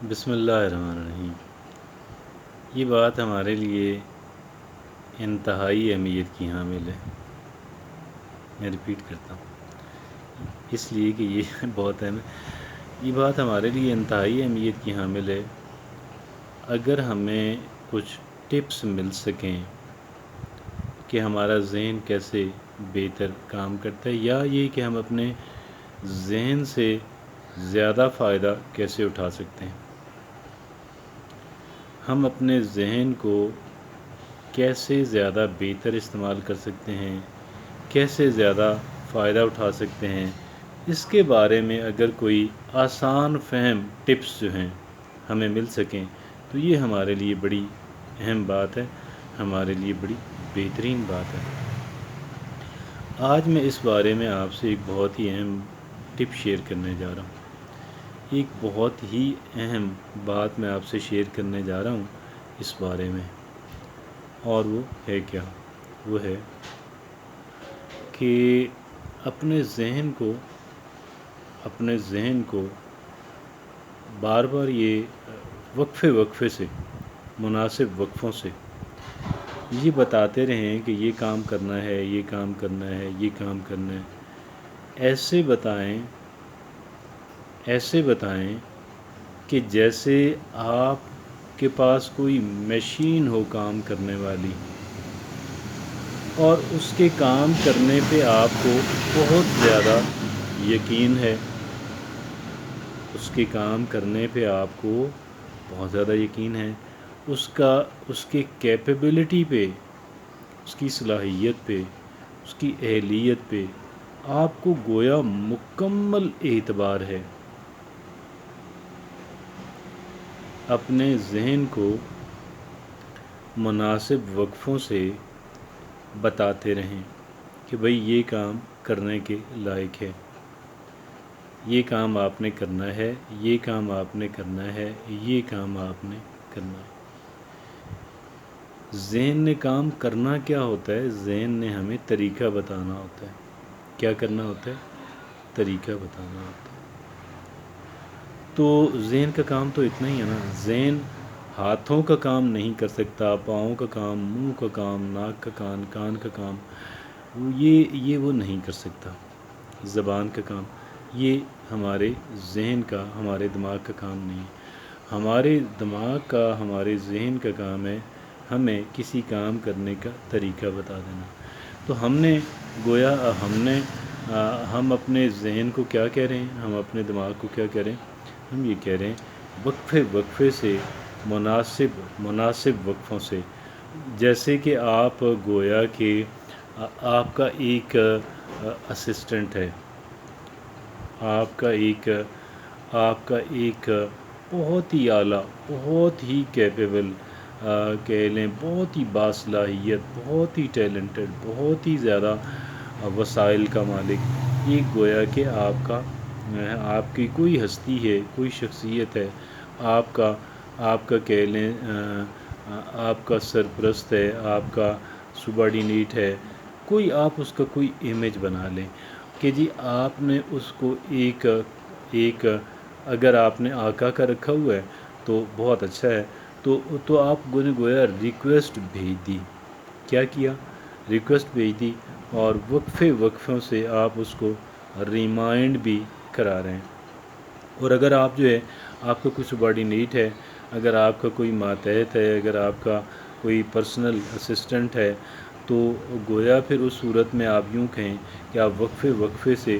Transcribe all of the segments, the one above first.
بسم اللہ الرحمن الرحیم۔ یہ بات ہمارے لیے انتہائی اہمیت کی حامل ہے۔ میں ریپیٹ کرتا ہوں اس لیے کہ یہ بہت اہم ہے۔ یہ بات ہمارے لیے انتہائی اہمیت کی حامل ہے۔ اگر ہمیں کچھ ٹپس مل سکیں کہ ہمارا ذہن کیسے بہتر کام کرتا ہے، یا یہ کہ ہم اپنے ذہن سے زیادہ فائدہ کیسے اٹھا سکتے ہیں، ہم اپنے ذہن کو کیسے زیادہ بہتر استعمال کر سکتے ہیں، کیسے زیادہ فائدہ اٹھا سکتے ہیں، اس کے بارے میں اگر کوئی آسان فہم ٹپس جو ہیں ہمیں مل سکیں تو یہ ہمارے لیے بڑی اہم بات ہے، ہمارے لیے بڑی بہترین بات ہے۔ آج میں اس بارے میں آپ سے ایک بہت ہی اہم ٹپ شیئر کرنے جا رہا ہوں۔ ایک بہت ہی اہم بات میں آپ سے شیئر کرنے جا رہا ہوں اس بارے میں، اور وہ ہے کیا؟ وہ ہے کہ اپنے ذہن کو بار بار یہ وقفے سے، مناسب وقفوں سے یہ بتاتے رہیں کہ یہ کام کرنا ہے، یہ کام کرنا ہے، یہ کام کرنا ہے۔ ایسے بتائیں کہ جیسے آپ کے پاس کوئی مشین ہو کام کرنے والی، اور اس کے کام کرنے پہ آپ کو بہت زیادہ یقین ہے، اس کے کام کرنے پہ آپ کو بہت زیادہ یقین ہے، اس کے کیپیبلٹی پہ، اس کی صلاحیت پہ، اس کی اہلیت پہ آپ کو گویا مکمل اعتبار ہے۔ اپنے ذہن کو مناسب وقفوں سے بتاتے رہیں کہ بھئی یہ کام کرنے کے لائق ہے، یہ کام آپ نے کرنا ہے، یہ کام آپ نے کرنا ہے، یہ کام آپ نے کرنا ہے۔ ذہن نے کام کرنا کیا ہوتا ہے؟ ذہن نے ہمیں طریقہ بتانا ہوتا ہے۔ کیا کرنا ہوتا ہے؟ طریقہ بتانا ہوتا ہے۔ تو ذہن کا کام تو اتنا ہی ہے نا۔ ذہن ہاتھوں کا کام نہیں کر سکتا، پاؤں کا کام، منہ کا کام، ناک کا کام، کان کا کام، یہ وہ نہیں کر سکتا۔ زبان کا کام یہ ہمارے ذہن کا، ہمارے دماغ کا کام نہیں ہے۔ ہمارے دماغ کا، ہمارے ذہن کا کام ہے ہمیں کسی کام کرنے کا طریقہ بتا دینا۔ تو گویا ہم اپنے ذہن کو کیا کہہ رہے ہیں، ہم اپنے دماغ کو کیا کہہ رہے ہیں؟ ہم یہ کہہ رہے ہیں وقفے سے، مناسب وقفوں سے، جیسے کہ آپ گویا کہ آپ کا ایک اسسٹنٹ ہے، آپ کا ایک بہت ہی اعلیٰ، بہت ہی کیپیبل، کہہ لیں بہت ہی باصلاحیت، بہت ہی ٹیلنٹڈ، بہت ہی زیادہ وسائل کا مالک، یہ گویا کہ آپ کی کوئی ہستی ہے، کوئی شخصیت ہے، آپ کا کہہ لیں آپ کا سرپرست ہے، آپ کا سبارڈینیٹ ہے، کوئی آپ اس کا کوئی امیج بنا لیں کہ جی آپ نے اس کو ایک اگر آپ نے آقا کا رکھا ہوا ہے تو بہت اچھا ہے، تو آپ نے گویا ریکویسٹ بھیج دی۔ کیا کیا؟ ریکویسٹ بھیج دی، اور وقفوں سے آپ اس کو ریمائنڈ بھی کرا رہے ہیں۔ اور اگر آپ آپ کا کوئی سبارڈینیٹ ہے، اگر آپ کا کوئی ماتحت ہے، اگر آپ کا کوئی پرسنل اسسٹنٹ ہے، تو گویا پھر اس صورت میں آپ یوں کہیں کہ آپ وقفے سے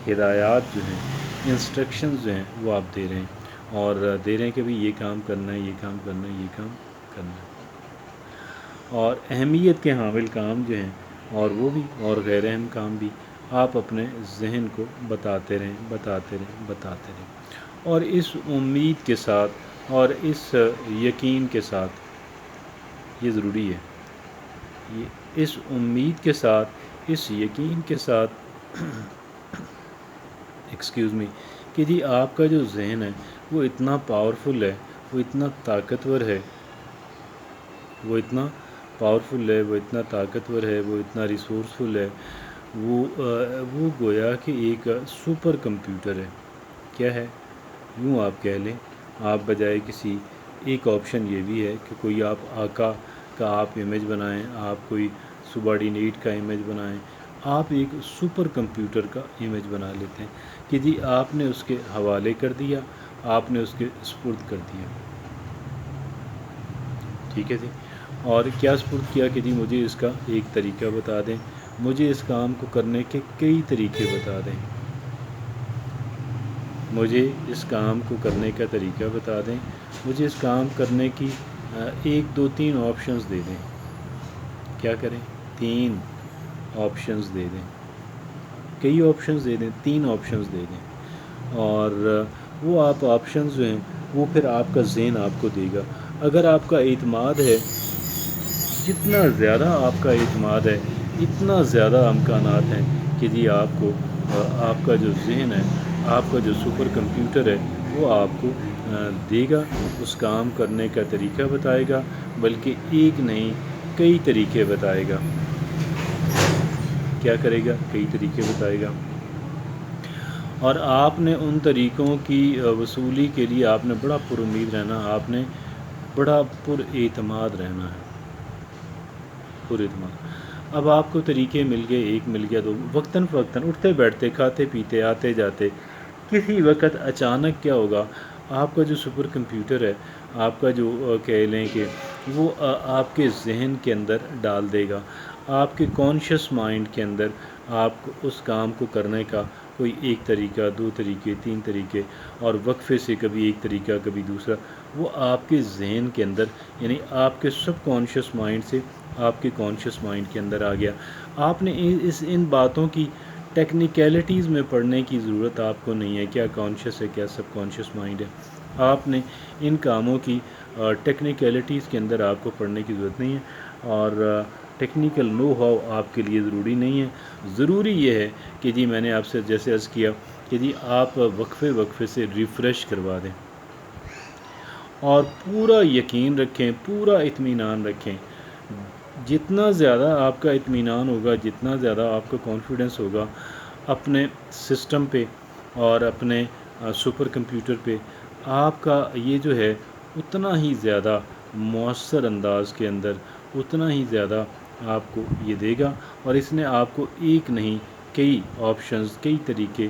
ہدایات جو ہیں، انسٹرکشنز جو ہیں وہ آپ دے رہے ہیں، اور دے رہے ہیں کہ بھی یہ کام کرنا ہے، یہ کام کرنا ہے، یہ کام کرنا ہے۔ اور اہمیت کے حامل کام جو ہیں، اور وہ بھی، اور غیر اہم کام بھی، آپ اپنے ذہن کو بتاتے رہیں۔ اور اس امید کے ساتھ اور اس یقین کے ساتھ، یہ ضروری ہے، اس امید کے ساتھ، اس یقین کے ساتھ کہ جی آپ کا جو ذہن ہے وہ اتنا پاورفل ہے، وہ اتنا طاقتور ہے، وہ اتنا طاقتور ہے، وہ اتنا ریسورسفل ہے، وہ گویا کہ ایک سپر کمپیوٹر ہے۔ کیا ہے؟ یوں آپ کہہ لیں آپ بجائے کسی ایک آپشن یہ بھی ہے کہ کوئی آپ آقا کا آپ امیج بنائیں، آپ کوئی سبارڈینیٹ کا امیج بنائیں، آپ ایک سپر کمپیوٹر کا امیج بنا لیتے ہیں کہ جی آپ نے اس کے حوالے کر دیا، آپ نے اس کے سپرد کر دیا، ٹھیک ہے جی۔ اور کیا سپرد کیا کہ جی مجھے اس کا ایک طریقہ بتا دیں، مجھے اس کام کو کرنے کے کئی طریقے بتا دیں، مجھے اس کام کو کرنے کا طریقہ بتا دیں، مجھے اس کام کرنے کی ایک دو تین آپشنز دے دیں، کیا کریں، 3 آپشنز دے دیں، کئی آپشنز دے دیں، 3 آپشنز دے دیں، اور وہ آپ آپشنز جو ہیں وہ پھر آپ کا ذہن آپ کو دے گا۔ اگر آپ کا اعتماد ہے، جتنا زیادہ آپ کا اعتماد ہے اتنا زیادہ امکانات ہیں کہ جی آپ کو آپ کا جو ذہن ہے، آپ کا جو سپر کمپیوٹر ہے وہ آپ کو دے گا، اس کام کرنے کا طریقہ بتائے گا، بلکہ ایک نہیں کئی طریقے بتائے گا۔ کیا کرے گا؟ کئی طریقے بتائے گا، اور آپ نے ان طریقوں کی وصولی کے لیے آپ نے بڑا پر امید رہنا، آپ نے بڑا پر اعتماد رہنا ہے، پر اعتماد۔ اب آپ کو طریقے مل گئے، ایک مل گیا، دو، وقتاً فوقتاً اٹھتے بیٹھتے کھاتے پیتے آتے جاتے کسی وقت اچانک کیا ہوگا، آپ کا جو سپر کمپیوٹر ہے، آپ کا جو کہہ لیں کہ وہ آپ کے ذہن کے اندر ڈال دے گا، آپ کے کانشیس مائنڈ کے اندر آپ کو اس کام کو کرنے کا کوئی ایک طریقہ، 2 طریقے، 3 طریقے، اور وقفے سے کبھی ایک طریقہ کبھی دوسرا، وہ آپ کے ذہن کے اندر، یعنی آپ کے سب کانشیس مائنڈ سے آپ کے کانشیس مائنڈ کے اندر آ گیا۔ آپ نے ان باتوں کی ٹیکنیکلٹیز میں پڑھنے کی ضرورت آپ کو نہیں ہے، کیا کانشیس ہے، کیا سب کانشیس مائنڈ ہے، آپ نے ان کاموں کی ٹیکنیکلٹیز کے اندر آپ کو پڑھنے کی ضرورت نہیں ہے، اور ٹیکنیکل نو ہاؤ آپ کے لیے ضروری نہیں ہے۔ ضروری یہ ہے کہ جی میں نے آپ سے جیسے عرض کیا کہ جی آپ وقفے وقفے سے ریفریش کروا دیں، اور پورا یقین رکھیں، پورا اطمینان رکھیں۔ جتنا زیادہ آپ کا اطمینان ہوگا، جتنا زیادہ آپ کا کانفیڈنس ہوگا اپنے سسٹم پہ اور اپنے سپر کمپیوٹر پہ، آپ کا یہ جو ہے اتنا ہی زیادہ مؤثر انداز کے اندر، اتنا ہی زیادہ آپ کو یہ دے گا، اور اس نے آپ کو ایک نہیں کئی آپشنز، کئی طریقے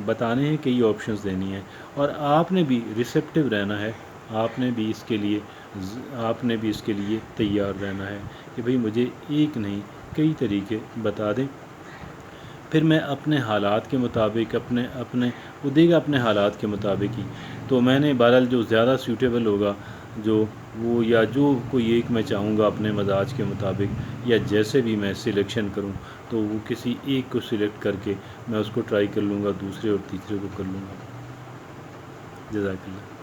بتانے ہیں، کئی آپشنز دینی ہیں، اور آپ نے بھی ریسیپٹیو رہنا ہے، آپ نے بھی اس کے لیے تیار رہنا ہے کہ بھئی مجھے ایک نہیں کئی طریقے بتا دیں، پھر میں اپنے حالات کے مطابق وہ دے گا اپنے حالات کے مطابق ہی، تو میں نے بہرحال جو زیادہ سیوٹیبل ہوگا، یا جو کوئی ایک میں چاہوں گا اپنے مزاج کے مطابق، یا جیسے بھی میں سلیکشن کروں تو وہ کسی ایک کو سلیکٹ کر کے میں اس کو ٹرائی کر لوں گا، دوسرے اور تیسرے کو کر لوں گا۔ جزاک اللہ۔